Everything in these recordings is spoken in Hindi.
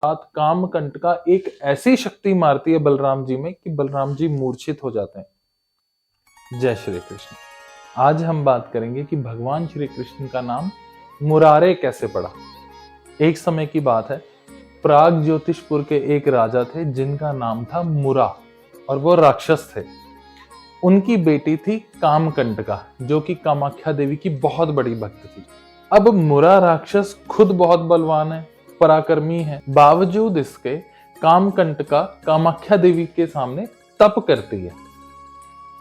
साथ कामकंटका एक ऐसी शक्ति मारती है बलराम जी में कि बलराम जी मूर्छित हो जाते हैं। जय श्री कृष्ण। आज हम बात करेंगे कि भगवान श्री कृष्ण का नाम मुरारे कैसे पड़ा। एक समय की बात है, प्राग ज्योतिषपुर के एक राजा थे जिनका नाम था मुरा और वो राक्षस थे। उनकी बेटी थी कामकंटका जो कि कामाख्या देवी की बहुत बड़ी भक्त थी। अब मुरा राक्षस खुद बहुत बलवान है, पराक्रमी है, बावजूद इसके कामकंटका कामाख्या देवी के सामने तप करती है।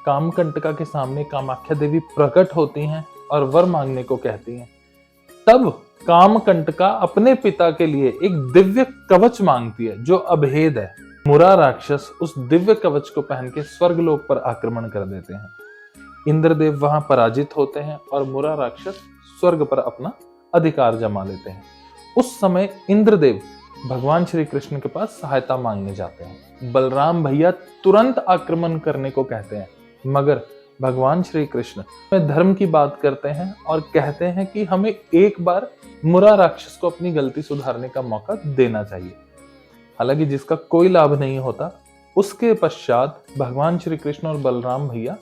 कामकंटका के सामने कामाख्या देवी प्रकट होती हैं और वर मांगने को कहती हैं। तब कामकंटका अपने पिता के लिए एक दिव्य कवच मांगती है जो अभेद है। मुरा राक्षस उस दिव्य कवच को पहन के स्वर्गलोक पर आक्रमण कर देते हैं। इंद्रदेव वहां पराजित होते हैं और मुरा राक्षस स्वर्ग पर अपना अधिकार जमा लेते हैं। उस समय इंद्रदेव भगवान श्री कृष्ण के पास सहायता मांगने जाते हैं। बलराम भैया तुरंत आक्रमण करने को कहते हैं, मगर भगवान श्री कृष्ण धर्म की बात करते हैं और कहते हैं कि हमें एक बार मुरा राक्षस को अपनी गलती सुधारने का मौका देना चाहिए। हालांकि जिसका कोई लाभ नहीं होता। उसके पश्चात भगवान श्री कृष्ण और बलराम भैया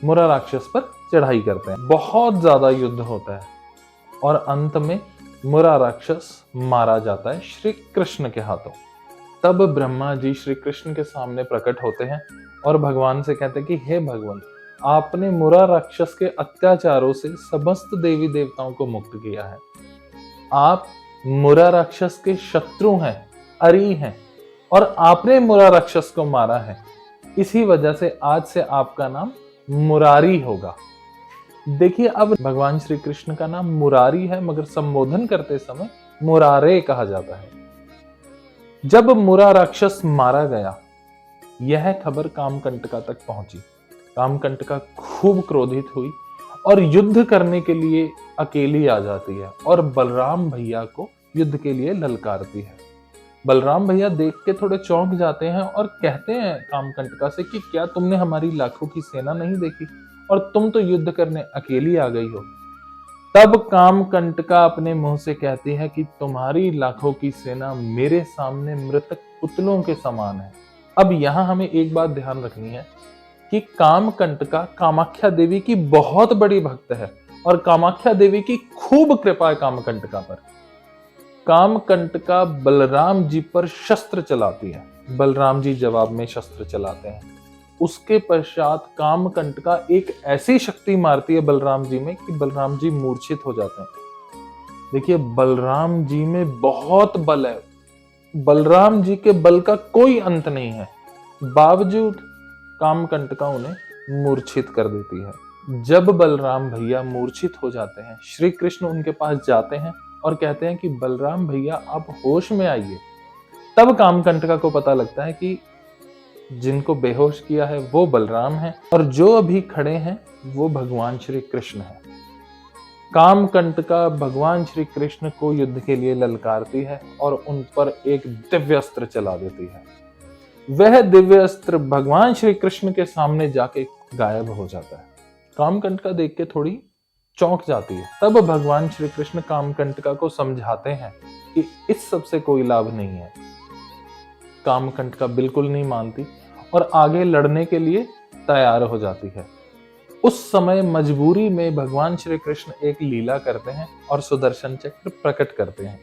मुरा राक्षस पर चढ़ाई करते हैं। बहुत ज्यादा युद्ध होता है और अंत में मुरा राक्षस मारा जाता है श्री कृष्ण के हाथों। तब ब्रह्मा जी श्री कृष्ण के सामने प्रकट होते हैं और भगवान से कहते हैं कि हे भगवान, आपने मुरा राक्षस के अत्याचारों से समस्त देवी देवताओं को मुक्त किया है। आप मुरा राक्षस के शत्रु हैं, अरी हैं, और आपने मुरा राक्षस को मारा है। इसी वजह से आज से आपका नाम मुरारी होगा। देखिए, अब भगवान श्री कृष्ण का नाम मुरारी है, मगर संबोधन करते समय मुरारे कहा जाता है। जब मुरा राक्षस मारा गया, यह खबर कामकंटका तक पहुंची। कामकंटका खूब क्रोधित हुई और युद्ध करने के लिए अकेली आ जाती है और बलराम भैया को युद्ध के लिए ललकारती है। बलराम भैया देख के थोड़े चौंक जाते हैं और कहते हैं कामकंटका से कि क्या तुमने हमारी लाखों की सेना नहीं देखी और तुम तो युद्ध करने अकेली आ गई हो। तब कामकंटका अपने मुंह से कहती है कि तुम्हारी लाखों की सेना मेरे सामने मृतक पुतलों के समान है। अब यहाँ हमें एक बात ध्यान रखनी है कि कामकंटका कामाख्या देवी की बहुत बड़ी भक्त है और कामाख्या देवी की खूब कृपा है कामकंटका पर। कामकंटका बलराम जी पर शस्त्र चलाती है। बलराम जी जवाब में शस्त्र चलाते हैं। उसके पश्चात कामकंटका एक ऐसी शक्ति मारती है बलराम जी में कि बलराम जी मूर्छित हो जाते हैं। देखिए, बलराम जी में बहुत बल है। बलराम जी के बल का कोई अंत नहीं है, बावजूद कामकंटका उन्हें मूर्छित कर देती है। जब बलराम भैया मूर्छित हो जाते हैं, श्री कृष्ण उनके पास जाते हैं और कहते हैं कि बलराम भैया आप होश में आइए। तब कामकंटका को पता लगता है कि जिनको बेहोश किया है वो बलराम है और जो अभी खड़े हैं वो भगवान श्री कृष्ण है। कामकंटका भगवान श्री कृष्ण को युद्ध के लिए ललकारती है और उन पर एक दिव्य अस्त्र चला देती है। वह दिव्य अस्त्र भगवान श्री कृष्ण के सामने जाके गायब हो जाता है। कामकंटका देख के थोड़ी चौंक जाती है। तब भगवान श्री कृष्ण कामकंटका को समझाते हैं कि इस सब से कोई लाभ नहीं है। कामकंटका बिल्कुल नहीं मानती और आगे लड़ने के लिए तैयार हो जाती है। उस समय मजबूरी में भगवान श्री कृष्ण एक लीला करते हैं और सुदर्शन चक्र प्रकट करते हैं।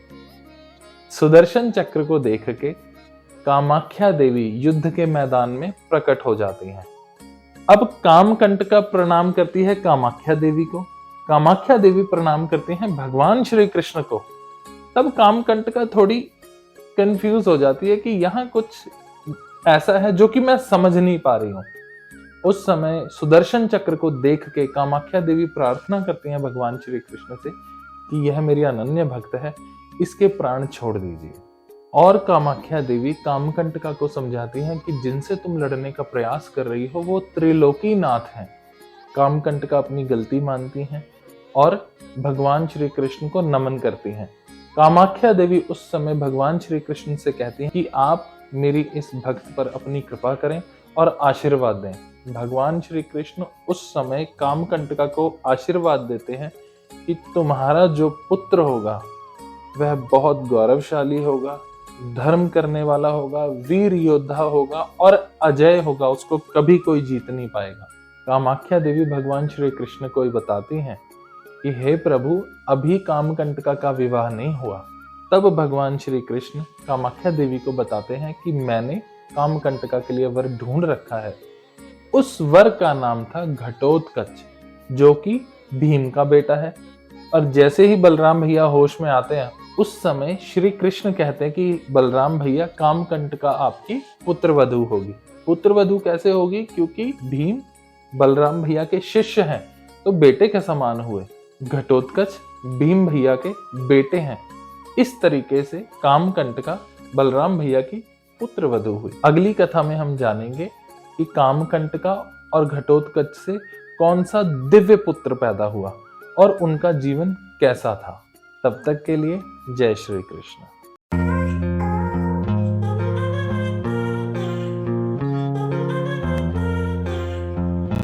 सुदर्शन चक्र को देख के कामाख्या देवी युद्ध के मैदान में प्रकट हो जाती हैं। अब कामकंटका प्रणाम करती है कामाख्या देवी को, कामाख्या देवी प्रणाम करते हैं भगवान श्री कृष्ण को। तब कामकंटका थोड़ी कंफ्यूज हो जाती है कि यहाँ कुछ ऐसा है जो कि मैं समझ नहीं पा रही हूँ। उस समय सुदर्शन चक्र को देख के कामाख्या देवी प्रार्थना करती हैं भगवान श्री कृष्ण से कि यह मेरी अनन्य भक्त है, इसके प्राण छोड़ दीजिए। और कामाख्या देवी कामकंटका को समझाती हैं कि जिनसे तुम लड़ने का प्रयास कर रही हो वो त्रिलोकी नाथ हैं। कामकंटका अपनी गलती मानती हैं और भगवान श्री कृष्ण को नमन करती हैं। कामाख्या देवी उस समय भगवान श्री कृष्ण से कहती हैं कि आप मेरी इस भक्त पर अपनी कृपा करें और आशीर्वाद दें। भगवान श्री कृष्ण उस समय कामकंटका को आशीर्वाद देते हैं कि तुम्हारा जो पुत्र होगा वह बहुत गौरवशाली होगा, धर्म करने वाला होगा, वीर योद्धा होगा और अजय होगा, उसको कभी कोई जीत नहीं पाएगा। कामाख्या देवी भगवान श्री कृष्ण को बताती हैं कि हे प्रभु, अभी कामकंटका का विवाह नहीं हुआ। तब भगवान श्री कृष्ण कामाख्या देवी को बताते हैं कि मैंने कामकंटका के लिए वर ढूंढ रखा है। उस वर का नाम था घटोत्कच, जो कि भीम का बेटा है। और जैसे ही बलराम भैया होश में आते हैं, उस समय श्री कृष्ण कहते हैं कि बलराम भैया, कामकंटका आपकी पुत्रवधू होगी। पुत्रवधू कैसे होगी? क्योंकि भीम बलराम भैया के शिष्य हैं, तो बेटे के समान हुए। घटोत्कच भीम भैया के बेटे हैं। इस तरीके से कामकंटका बलराम भैया की पुत्रवधू हुई। अगली कथा में हम जानेंगे कि कामकंटका और घटोत्कच से कौन सा दिव्य पुत्र पैदा हुआ और उनका जीवन कैसा था। तब तक के लिए जय श्री कृष्ण।